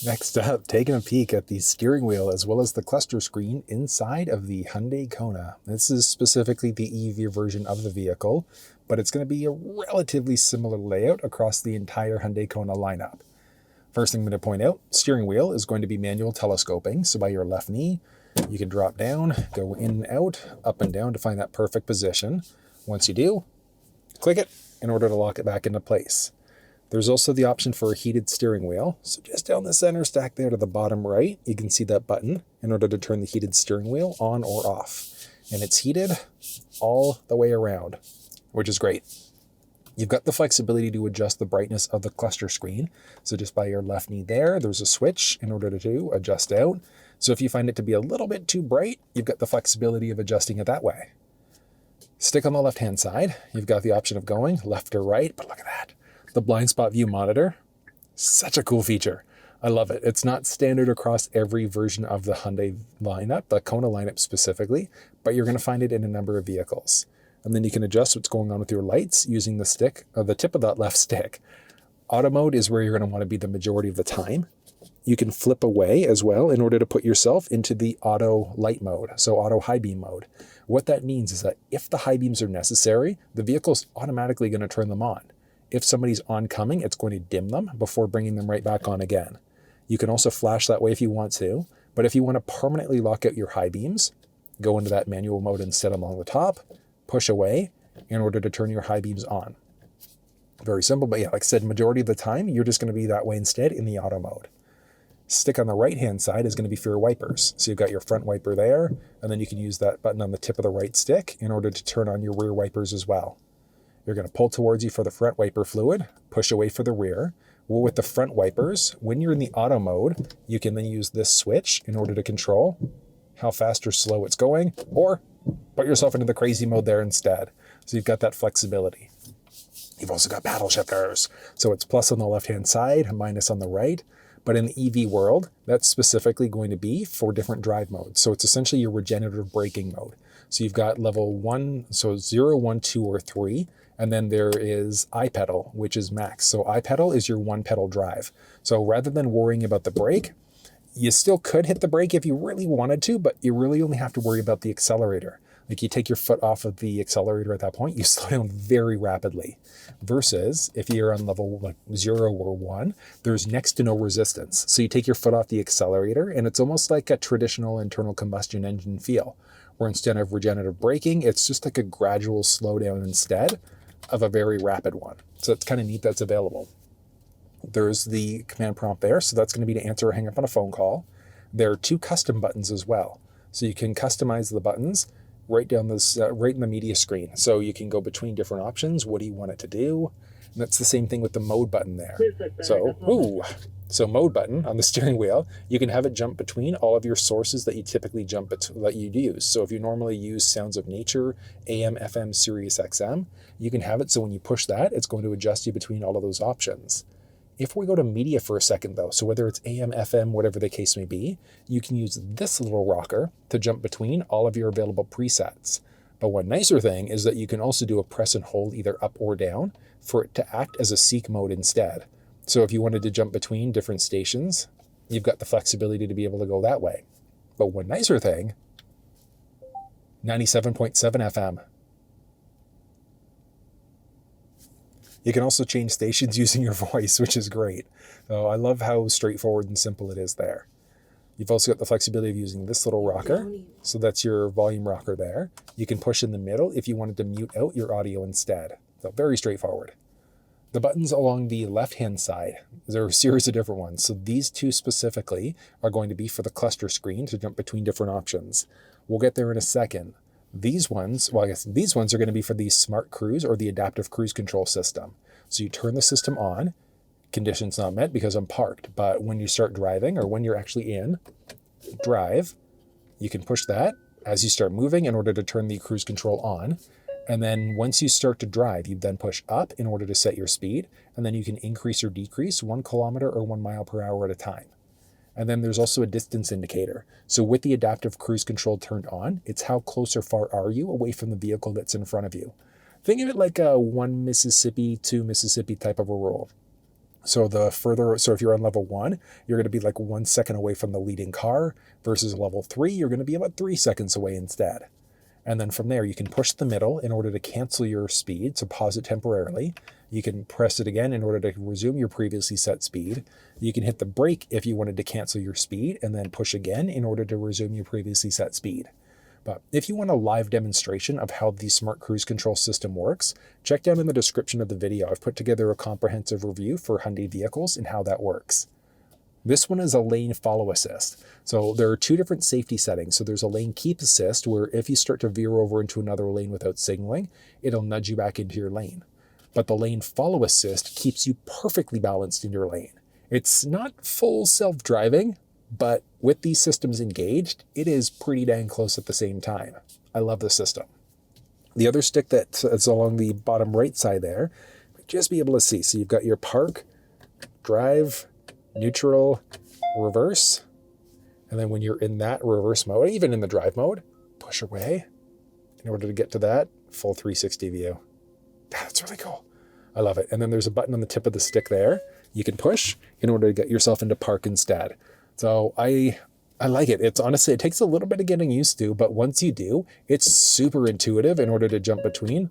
Next up, taking a peek at the steering wheel as well as the cluster screen inside of the Hyundai Kona. This is specifically the EV version of the vehicle, but it's going to be a relatively similar layout across the entire Hyundai Kona lineup. First thing I'm going to point out, steering wheel is going to be manual telescoping, so by your left knee, you can drop down, go in and out, up and down to find that perfect position. Once you do, click it in order to lock it back into place. There's also the option for a heated steering wheel. So just down the center stack there to the bottom right, you can see that button in order to turn the heated steering wheel on or off. And it's heated all the way around, which is great. You've got the flexibility to adjust the brightness of the cluster screen. So just by your left knee there, there's a switch in order to adjust out. So if you find it to be a little bit too bright, you've got the flexibility of adjusting it that way. Stick on the left-hand side, you've got the option of going left or right, but look at that. The blind spot view monitor, such a cool feature. I love it. It's not standard across every version of the Hyundai lineup, the Kona lineup specifically, but you're going to find it in a number of vehicles. And then you can adjust what's going on with your lights using the stick, or the tip of that left stick. Auto mode is where you're going to want to be the majority of the time. You can flip away as well in order to put yourself into the auto light mode, so auto high beam mode. What that means is that if the high beams are necessary, the vehicle's automatically going to turn them on. If somebody's oncoming, it's going to dim them before bringing them right back on again. You can also flash that way if you want to, but if you want to permanently lock out your high beams, go into that manual mode and set them on the top, push away in order to turn your high beams on. Very simple, but yeah, like I said, majority of the time, you're just going to be that way instead in the auto mode. Stick on the right-hand side is going to be for your wipers. So you've got your front wiper there, and then you can use that button on the tip of the right stick in order to turn on your rear wipers as well. You're going to pull towards you for the front wiper fluid, push away for the rear. Well, with the front wipers, when you're in the auto mode, you can then use this switch in order to control how fast or slow it's going, or put yourself into the crazy mode there instead. So you've got that flexibility. You've also got paddle shifters. So it's plus on the left-hand side, minus on the right. But in the EV world, that's specifically going to be for different drive modes. So it's essentially your regenerative braking mode. So you've got level 1, so 0, 1, 2, or 3. And then there is iPedal, which is max. So iPedal is your one pedal drive. So rather than worrying about the brake, you still could hit the brake if you really wanted to, but you really only have to worry about the accelerator. Like you take your foot off of the accelerator at that point, you slow down very rapidly. Versus if you're on level like 0 or 1, there's next to no resistance. So you take your foot off the accelerator and it's almost like a traditional internal combustion engine feel, where instead of regenerative braking, it's just like a gradual slowdown instead of a very rapid one. So it's kind of neat that's available. There's the command prompt there. So that's going to be to answer or hang up on a phone call. There are 2 custom buttons as well. So you can customize the buttons right down this, right in the media screen. So you can go between different options. What do you want it to do? And that's the same thing with the mode button there. So mode button on the steering wheel, you can have it jump between all of your sources that you typically that you'd use. So if you normally use Sounds of Nature, AM, FM, Sirius XM, you can have it so when you push that, it's going to adjust you between all of those options. If we go to media for a second though, so whether it's AM, FM, whatever the case may be, you can use this little rocker to jump between all of your available presets. But one nicer thing is that you can also do a press and hold either up or down for it to act as a seek mode instead. So if you wanted to jump between different stations, you've got the flexibility to be able to go that way. But one nicer thing, 97.7 FM. You can also change stations using your voice, which is great. So I love how straightforward and simple it is there. You've also got the flexibility of using this little rocker. So that's your volume rocker there. You can push in the middle if you wanted to mute out your audio instead. So very straightforward. The buttons along the left-hand side, there are a series of different ones. So these 2 specifically are going to be for the cluster screen to jump between different options. We'll get there in a second. These ones, well, I guess these ones are going to be for the smart cruise or the adaptive cruise control system. So you turn the system on, conditions not met because I'm parked, but when you start driving or when you're actually in drive, you can push that as you start moving in order to turn the cruise control on. And then once you start to drive, you then push up in order to set your speed, and then you can increase or decrease 1 kilometer or 1 mile per hour at a time. And then there's also a distance indicator. So with the adaptive cruise control turned on, it's how close or far are you away from the vehicle that's in front of you. Think of it like a 1 Mississippi, 2 Mississippi type of a rule. So if you're on level 1, you're going to be like 1 second away from the leading car, versus level 3, you're going to be about 3 seconds away instead. And then from there, you can push the middle in order to cancel your speed, so pause it temporarily. You can press it again in order to resume your previously set speed. You can hit the brake if you wanted to cancel your speed, and then push again in order to resume your previously set speed. But if you want a live demonstration of how the Smart Cruise Control system works, check down in the description of the video. I've put together a comprehensive review for Hyundai vehicles and how that works. This one is a lane follow assist. So there are 2 different safety settings. So there's a lane keep assist, where if you start to veer over into another lane without signaling, it'll nudge you back into your lane. But the lane follow assist keeps you perfectly balanced in your lane. It's not full self-driving, but with these systems engaged, it is pretty dang close at the same time. I love the system. The other stick that's along the bottom right side there, just be able to see. So you've got your park, drive, neutral, reverse, and then when you're in that reverse mode, even in the drive mode, push away in order to get to that full 360 view. That's really cool. I love it. And then there's a button on the tip of the stick there you can push in order to get yourself into park instead. So I like it. It's honestly, it takes a little bit of getting used to, but once you do, it's super intuitive in order to jump between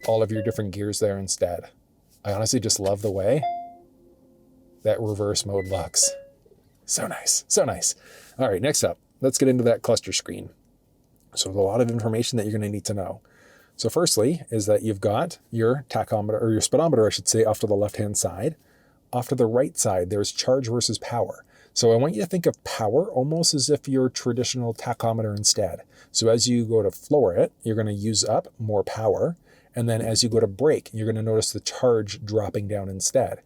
all of your different gears there instead. I honestly just love the way that reverse mode looks. So nice, so nice. All right, next up, let's get into that cluster screen. So there's a lot of information that you're going to need to know. So firstly is that you've got your tachometer, or your speedometer, I should say, off to the left-hand side. Off to the right side, there's charge versus power. So I want you to think of power almost as if your traditional tachometer instead. So as you go to floor it, you're going to use up more power. And then as you go to brake, you're going to notice the charge dropping down instead.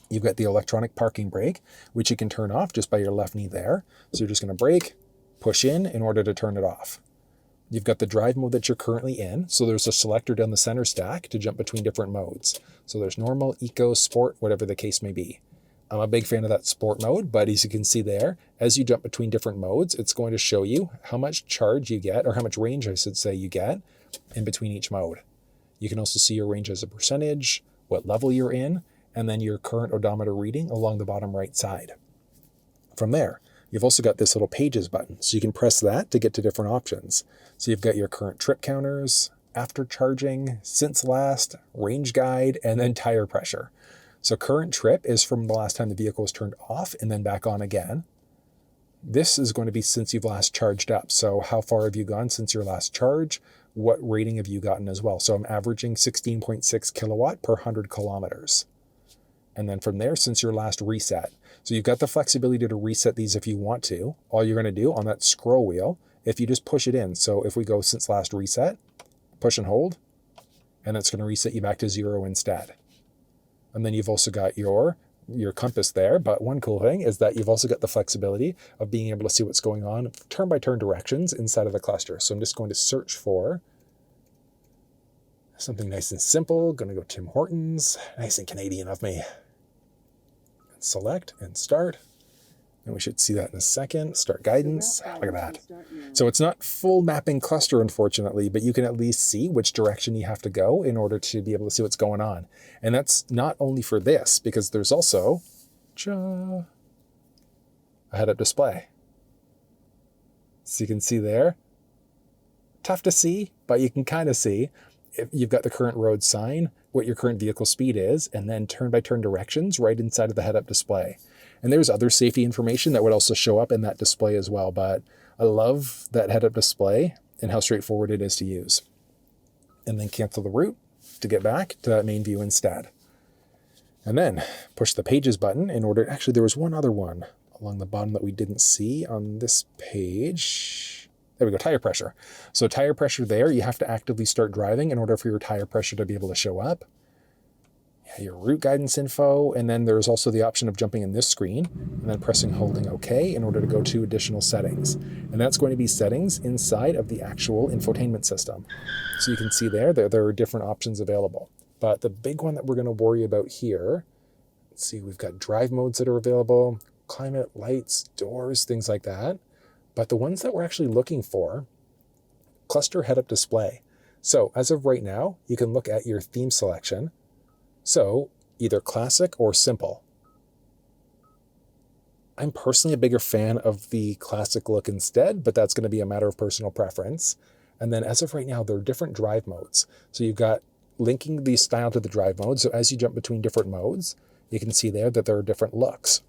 You've got the electronic parking brake, which you can turn off just by your left knee there. So you're just going to brake, push in order to turn it off. You've got the drive mode that you're currently in. So there's a selector down the center stack to jump between different modes. So there's normal, eco, sport, whatever the case may be. I'm a big fan of that sport mode, but as you can see there, as you jump between different modes, it's going to show you how much charge you get, or how much range, I should say, you get in between each mode. You can also see your range as a percentage, what level you're in, and then your current odometer reading along the bottom right side. From there, you've also got this little pages button, so you can press that to get to different options. So you've got your current trip counters, after charging, since last, range guide, and then tire pressure. So current trip is from the last time the vehicle was turned off and then back on again. This is going to be since you've last charged up. So how far have you gone since your last charge? What rating have you gotten as well? So I'm averaging 16.6 kilowatt per 100 kilometers. And then from there, since your last reset. So you've got the flexibility to reset these if you want to. All you're going to do on that scroll wheel, if you just push it in. So if we go since last reset, push and hold, and that's going to reset you back to 0 instead. And then you've also got your compass there. But one cool thing is that you've also got the flexibility of being able to see what's going on turn-by-turn directions inside of the cluster. So I'm just going to search for something nice and simple. Going to go Tim Hortons. Nice and Canadian of me. Select and start. And we should see that in a second. Start guidance. Look at that. So it's not full mapping cluster, unfortunately, but you can at least see which direction you have to go in order to be able to see what's going on. And that's not only for this, because there's also a head-up display. So you can see there. Tough to see, but you can kind of see. If you've got the current road sign, what your current vehicle speed is, and then turn-by-turn directions right inside of the head-up display. And there's other safety information that would also show up in that display as well, but I love that head-up display and how straightforward it is to use. And then cancel the route to get back to that main view instead. And then push the pages button in order, actually there was one other one along the bottom that we didn't see on this page. There we go, tire pressure. So tire pressure there, you have to actively start driving in order for your tire pressure to be able to show up. Your route guidance info, and then there's also the option of jumping in this screen and then pressing holding OK in order to go to additional settings. And that's going to be settings inside of the actual infotainment system. So you can see there are different options available. But the big one that we're going to worry about here, let's see, we've got drive modes that are available, climate, lights, doors, things like that. But the ones that we're actually looking for, cluster head-up display. So as of right now, you can look at your theme selection. So either classic or simple. I'm personally a bigger fan of the classic look instead, but that's going to be a matter of personal preference. And then as of right now, there are different drive modes. So you've got linking the style to the drive mode. So as you jump between different modes, you can see there that there are different looks.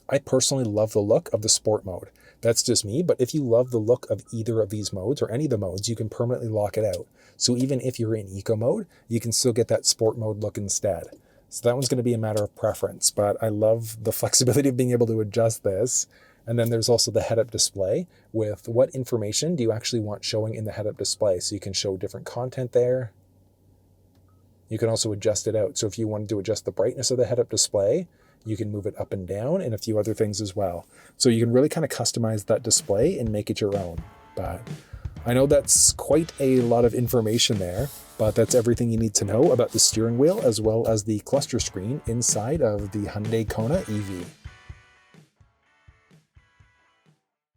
I personally love the look of the sport mode. That's just me, but if you love the look of either of these modes or any of the modes, you can permanently lock it out. So even if you're in eco mode, you can still get that sport mode look instead. So that one's going to be a matter of preference, but I love the flexibility of being able to adjust this. And then there's also the head-up display with what information do you actually want showing in the head-up display. So you can show different content there. You can also adjust it out. So if you wanted to adjust the brightness of the head-up display, you can move it up and down and a few other things as well. So you can really kind of customize that display and make it your own. But I know that's quite a lot of information there, but that's everything you need to know about the steering wheel as well as the cluster screen inside of the Hyundai Kona EV.